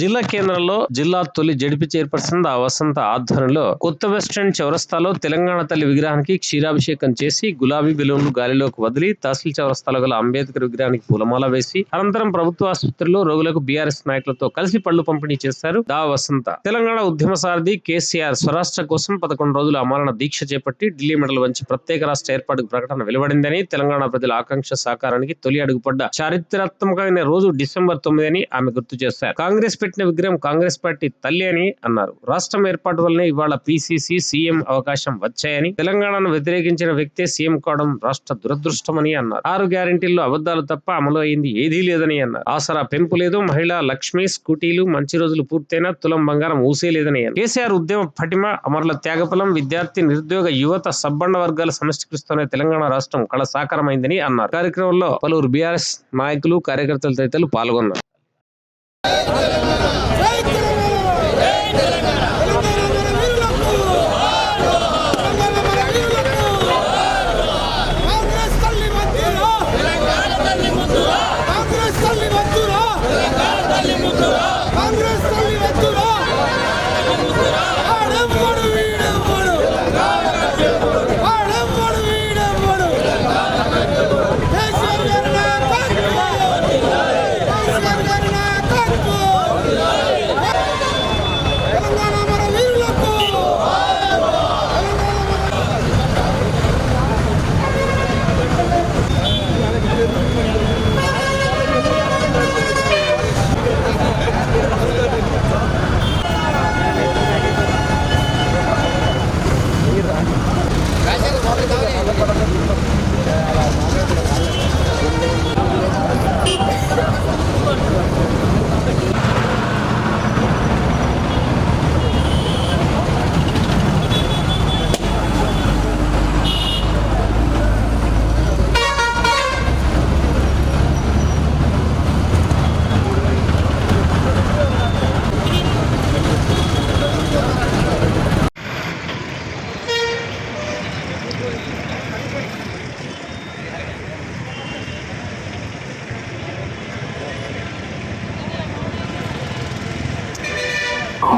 జిల్లా కేంద్రంలో జిల్లా తొలి జడిపి చైర్పర్సన్ వసంత ఆధ్వర్యంలో కొత్త బస్టాండ్ చౌరస్తాలో తెలంగాణ తల్లి విగ్రహానికి క్షీరాభిషేకం చేసి గులాబీ బెలూన్లు గాలిలోకి వదిలి తహసీల్ చౌరస్తాలో గల అంబేద్కర్ విగ్రహానికి పూలమాల వేసి అనంతరం ప్రభుత్వ ఆసుపత్రిలో రోగులకు బీఆర్ఎస్ నాయకులతో కలిసి పళ్లు పంపిణీ చేశారు. వసంత తెలంగాణ ఉద్యమ సారథి కేసీఆర్ స్వరాష్ట్ర కోసం 11 రోజుల అమరణ దీక్ష చేపట్టి ఢిల్లీ మెడల్ వంచి ప్రత్యేక రాష్ట్ర ఏర్పాటుకు ప్రకటన వెలువడిందని, తెలంగాణ ప్రజల ఆకాంక్ష సాకారానికి తొలి అడుగుపడ్డ చారిత్రాత్మకమైన రోజు డిసెంబర్ 9 అని ఆమె గుర్తు చేశారు. కాంగ్రెస్ పెట్టిన విగ్రహం కాంగ్రెస్ పార్టీ తల్లి అని అన్నారు. రాష్ట్రం ఏర్పాటు వల్లనే ఇవాళ పీసీసీ సీఎం అవకాశం వచ్చాయని, తెలంగాణను వ్యతిరేకించిన వ్యక్తే సీఎం కావడం రాష్ట్ర దురదృష్టమని అన్నారు. 6 గ్యారెంటీల్లో అబద్ధాలు తప్ప అమలు అయింది ఏదీ లేదని అన్నారు. ఆసరా పెంపు లేదు, మహిళా లక్ష్మి స్కూటీలు మంచి రోజులు పూర్తయినా తులం బంగారం ఊసేలేదని అన్నారు. కేసీఆర్ ఉద్యమ పటిమ, అమరుల త్యాగఫలం, విద్యార్థి నిరుద్యోగ యువత సబ్బండ వర్గాల సమష్టికృతమైన తెలంగాణ రాష్ట్రం కళ సాకారమైందని అన్నారు. కార్యక్రమంలో పలువురు బీఆర్ఎస్ నాయకులు, కార్యకర్తలు తదితరులు పాల్గొన్నారు.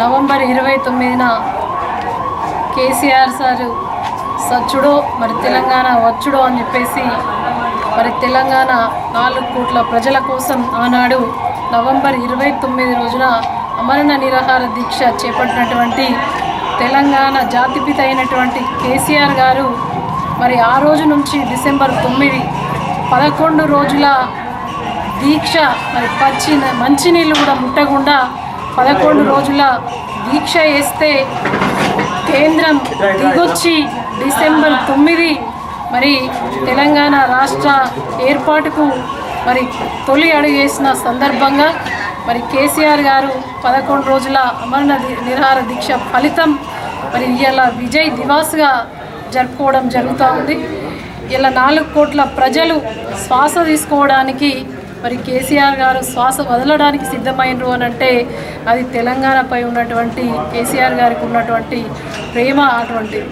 నవంబర్ 29న కేసీఆర్ సారు సచ్చుడో మరి తెలంగాణ వచ్చుడో అని చెప్పేసి మరి తెలంగాణ 4 కోట్ల ప్రజల కోసం ఆనాడు నవంబర్ 29 రోజున అమరణ నిరాహార దీక్ష చేపట్టినటువంటి తెలంగాణ జాతిపిత అయినటువంటి కేసీఆర్ గారు మరి ఆ రోజు నుంచి డిసెంబర్ 9 11 రోజుల దీక్ష మరి మంచినీళ్ళు కూడా ముట్టకుండా 11 రోజుల దీక్ష చేస్తే కేంద్రం దిగొచ్చి డిసెంబర్ 9 మరి తెలంగాణ రాష్ట్ర ఏర్పాటుకు మరి తొలి అడుగేసిన సందర్భంగా మరి కేసీఆర్ గారు 11 రోజుల అమరణ నిరాహార దీక్ష ఫలితం మరి ఇలా విజయ్ దివాస్గా జరుపుకోవడం జరుగుతూ ఉంది. ఇలా 4 కోట్ల ప్రజలు శ్వాస తీసుకోవడానికి మరి కేసీఆర్ గారు శ్వాస వదలడానికి సిద్ధమైనరు అని అంటే అది తెలంగాణపై ఉన్నటువంటి కేసీఆర్ గారికి ఉన్నటువంటి ప్రేమ అటువంటిది.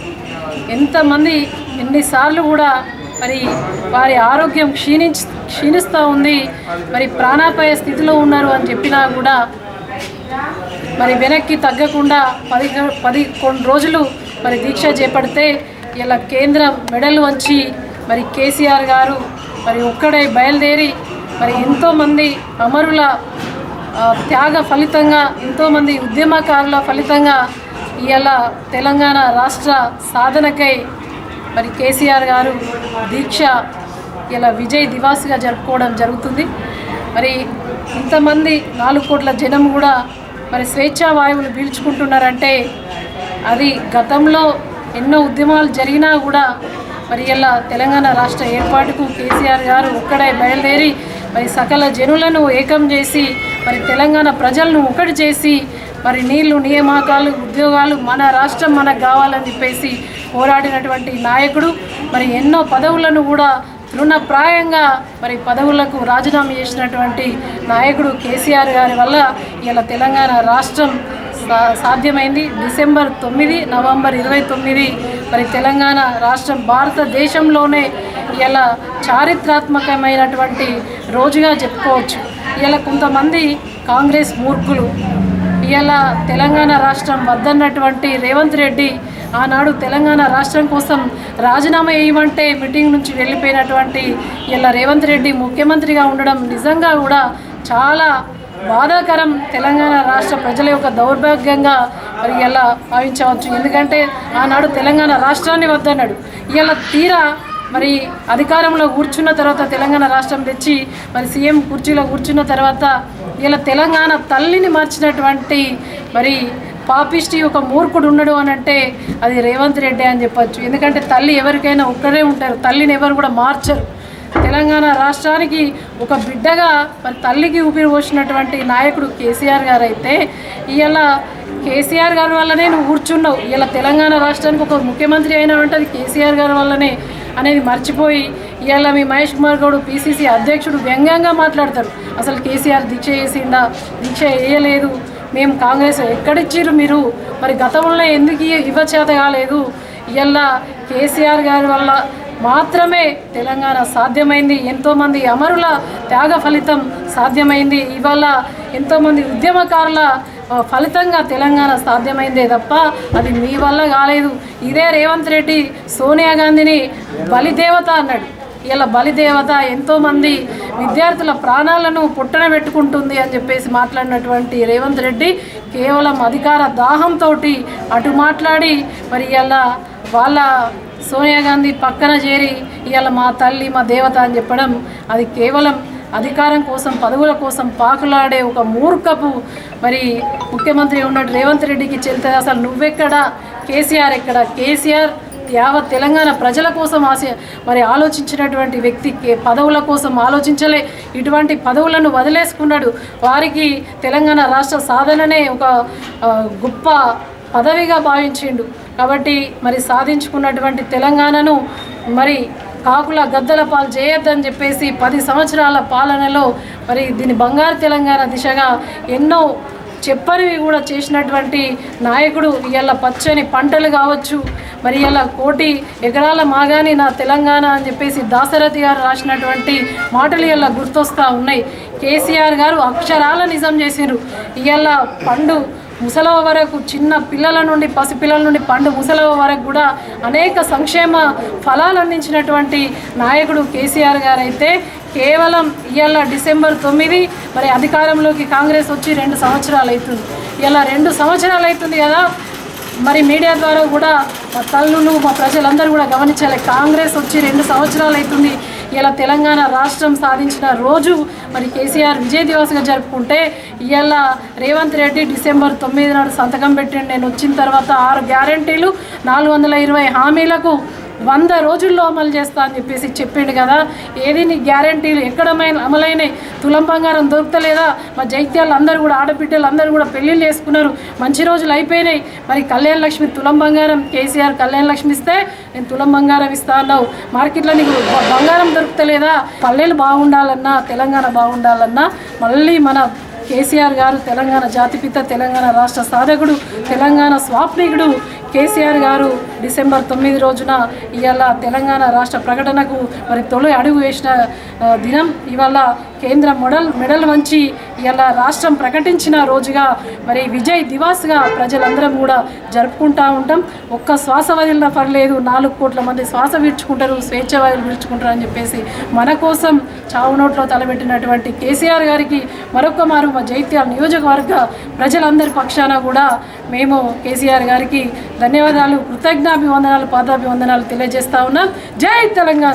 ఎంతమంది ఎన్నిసార్లు కూడా మరి వారి ఆరోగ్యం క్షీణిస్తూ ఉంది, మరి ప్రాణాపాయ స్థితిలో ఉన్నారు అని చెప్పినా కూడా మరి వెనక్కి తగ్గకుండా 11 రోజులు మరి దీక్ష చేపడితే ఇలా కేంద్రం మెడలు వంచి మరి కేసీఆర్ గారు మరి ఒక్కడే బయలుదేరి మరి ఎంతోమంది అమరుల త్యాగ ఫలితంగా, ఎంతోమంది ఉద్యమకారుల ఫలితంగా ఇలా తెలంగాణ రాష్ట్ర సాధనకై మరి కేసీఆర్ గారు దీక్ష ఇలా విజయ్ దివాస్గా జరుపుకోవడం జరుగుతుంది. మరి ఇంతమంది 4 కోట్ల జనం కూడా మరి స్వేచ్ఛా వాయువులు పీల్చుకుంటున్నారంటే అది గతంలో ఎన్నో ఉద్యమాలు జరిగినా కూడా మరి ఇలా తెలంగాణ రాష్ట్ర ఏర్పాటుకు కేసీఆర్ గారు ఒక్కడే బయలుదేరి మరి సకల జనులను ఏకం చేసి మరి తెలంగాణ ప్రజలను ఒకటి చేసి మరి నీళ్లు, నియామకాలు, ఉద్యోగాలు మన రాష్ట్రం మనకు కావాలని చెప్పేసి పోరాడినటువంటి నాయకుడు. మరి ఎన్నో పదవులను కూడా తృణప్రాయంగా మరి పదవులకు రాజీనామా చేసినటువంటి నాయకుడు కేసీఆర్ గారి వల్ల ఇలా తెలంగాణ రాష్ట్రం సాధ్యమైంది. డిసెంబర్ 9, నవంబర్ 29 మరి తెలంగాణ రాష్ట్రం భారతదేశంలోనే ఇలా చారిత్రాత్మకమైనటువంటి రోజుగా చెప్పుకోవచ్చు. ఇలా కొంతమంది కాంగ్రెస్ మూర్ఖులు ఇలా తెలంగాణ రాష్ట్రం వద్దన్నటువంటి రేవంత్ రెడ్డి ఆనాడు తెలంగాణ రాష్ట్రం కోసం రాజీనామా వేయమంటే మీటింగ్ నుంచి వెళ్ళిపోయినటువంటి ఇలా రేవంత్ రెడ్డి ముఖ్యమంత్రిగా ఉండడం నిజంగా కూడా చాలా బాధాకరం. తెలంగాణ రాష్ట్ర ప్రజల యొక్క దౌర్భాగ్యంగా మరి ఇలా భావించవచ్చు. ఎందుకంటే ఆనాడు తెలంగాణ రాష్ట్రాన్ని వద్దన్నాడు. ఇలా తీరా మరి అధికారంలో కూర్చున్న తర్వాత తెలంగాణ రాష్ట్రం తెచ్చి మరి సీఎం కుర్చీలో కూర్చున్న తర్వాత ఇలా తెలంగాణ తల్లిని మార్చినటువంటి మరి పాపిష్టి ఒక మూర్ఖుడు ఉన్నాడు అని అంటే అది రేవంత్ రెడ్డి అని చెప్పచ్చు. ఎందుకంటే తల్లి ఎవరికైనా ఒక్కరే ఉంటారు, తల్లిని ఎవరు కూడా మార్చరు. తెలంగాణ రాష్ట్రానికి ఒక బిడ్డగా మరి తల్లికి ఊపిరి పోసినటువంటి నాయకుడు కేసీఆర్ గారు అయితే ఇలా కేసీఆర్ గారి వల్లనే నువ్వు కూర్చున్నావు. ఇలా తెలంగాణ రాష్ట్రానికి ఒక ముఖ్యమంత్రి అయినా అంటే అది కేసీఆర్ గారి వల్లనే అనేది మర్చిపోయి ఇవాళ మీ మహేష్ కుమార్ గౌడ్ పిసిసి అధ్యక్షుడు వ్యంగ్యంగా మాట్లాడతారు. అసలు కేసీఆర్ దీక్ష చేసిందా? దీక్ష వేయలేదు. మేము కాంగ్రెస్ ఎక్కడిచ్చిర్రు మీరు? మరి గతంలో ఎందుకు ఇవ్వచేత కాలేదు? ఇవాళ కేసీఆర్ గారి వల్ల మాత్రమే తెలంగాణ సాధ్యమైంది. ఎంతోమంది అమరుల త్యాగ ఫలితం సాధ్యమైంది. ఇవాళ ఎంతోమంది ఉద్యమకారుల ఫలితంగా తెలంగాణ సాధ్యమైందే తప్ప అది మీ వల్ల కాలేదు. ఇదే రేవంత్ రెడ్డి సోనియా గాంధీని బలిదేవత అన్నాడు. ఇలా బలిదేవత ఎంతోమంది విద్యార్థుల ప్రాణాలను పుట్టన పెట్టుకుంటుంది అని చెప్పేసి మాట్లాడినటువంటి రేవంత్ రెడ్డి కేవలం అధికార దాహంతో అటు మాట్లాడి మరి ఇలా వాళ్ళ సోనియా గాంధీ పక్కన చేరి ఇవాళ మా తల్లి మా దేవత అని చెప్పడం అది కేవలం అధికారం కోసం పదవుల కోసం పాకులాడే ఒక మూర్ఖపు మరి ముఖ్యమంత్రి ఉన్నాడు రేవంత్ రెడ్డికి చెల్తే అసలు నువ్వెక్కడ, కేసీఆర్ ఎక్కడ? కేసీఆర్ యావత్ తెలంగాణ ప్రజల కోసం మరి ఆలోచించినటువంటి వ్యక్తి పదవుల కోసం ఆలోచించలే. ఇటువంటి పదవులను వదిలేసుకున్నాడు. వారికి తెలంగాణ రాష్ట్ర సాధననే ఒక గొప్ప పదవిగా భావించిండు. కాబట్టి మరి సాధించుకున్నటువంటి తెలంగాణను మరి కాకుల గద్దల పాలు చేయొద్దని చెప్పేసి 10 సంవత్సరాల పాలనలో మరి దీని బంగారు తెలంగాణ దిశగా ఎన్నో చెప్పనివి కూడా చేసినటువంటి నాయకుడు. ఇవాళ పచ్చని పంటలు కావచ్చు, మరి ఇలా 1 కోటి ఎకరాల మాగాని నా తెలంగాణ అని చెప్పేసి దాశరథి గారు రాసినటువంటి మాటలు ఇలా గుర్తొస్తూ ఉన్నాయి. కేసీఆర్ గారు అక్షరాల నిజం చేసిండ్రు. ఇవాళ పండు ముసలవ వరకు, చిన్న పిల్లల నుండి పసిపిల్లల నుండి పండు ముసలవ వరకు కూడా అనేక సంక్షేమ ఫలాలు అందించినటువంటి నాయకుడు కేసీఆర్ గారు అయితే కేవలం ఇవాళ డిసెంబర్ 9 మరి అధికారంలోకి కాంగ్రెస్ వచ్చి 2 సంవత్సరాలు అవుతుంది. ఇలా 2 సంవత్సరాలు అవుతుంది కదా. మరి మీడియా ద్వారా కూడా మా తల్లులు మా ప్రజలందరూ కూడా గమనించాలి. కాంగ్రెస్ వచ్చి 2 సంవత్సరాలు అవుతుంది. ఇలా తెలంగాణ రాష్ట్రం సాధించిన రోజు మరి కేసీఆర్ విజయ దివస్గా జరుపుకుంటే ఇవాళ రేవంత్ రెడ్డి డిసెంబర్ 9 నాడు సంతకం పెట్టండి. నేను వచ్చిన తర్వాత 6 గ్యారంటీలు 420 హామీలకు 100 రోజుల్లో అమలు చేస్తా అని చెప్పేసి చెప్పిండు కదా. ఏది నీ గ్యారంటీలు ఎక్కడమైన అమలైనాయి? తులం బంగారం దొరుకుతలేదా? మా జైత్యాలు అందరూ కూడా ఆడబిడ్డలు అందరూ కూడా పెళ్ళిళ్ళు చేసుకున్నారు, మంచి రోజులు అయిపోయినాయి. మరి కళ్యాణ లక్ష్మి తులం బంగారం కేసీఆర్ కళ్యాణ లక్ష్మి ఇస్తే నేను తులం బంగారం ఇస్తా అన్నావు. మార్కెట్లో నీకు బంగారం దొరుకుతలేదా? పల్లెలు బాగుండాలన్నా, తెలంగాణ బాగుండాలన్నా మళ్ళీ మన కేసీఆర్ గారు తెలంగాణ జాతిపిత, తెలంగాణ రాష్ట్ర సాధకుడు, తెలంగాణ స్వాప్నికుడు కేసీఆర్ గారు డిసెంబర్ 9 రోజున ఇవాళ తెలంగాణ రాష్ట్ర ప్రకటనకు మరి తొలి అడుగు వేసిన దినం. ఇవాళ కేంద్ర మెడల్ వంచి ఇవాళ రాష్ట్రం ప్రకటించిన రోజుగా మరి విజయ్ దివాస్గా ప్రజలందరం కూడా జరుపుకుంటూ ఉంటాం. ఒక్క శ్వాస వదిలినా పర్లేదు, 4 కోట్ల మంది శ్వాస విడుచుకుంటారు, స్వేచ్ఛ వాయువులు విడుచుకుంటారు అని చెప్పేసి మన కోసం చావు నోట్లో తలబెట్టినటువంటి కేసీఆర్ గారికి మరొక మారు మా జైత్యాల నియోజకవర్గ ప్రజలందరి పక్షాన కూడా మేము కేసీఆర్ గారికి ధన్యవాదాలు, కృతజ్ఞాభివందనాలు, పాదాభివందనాలు తెలియజేస్తా ఉన్నాం. జై తెలంగాణ.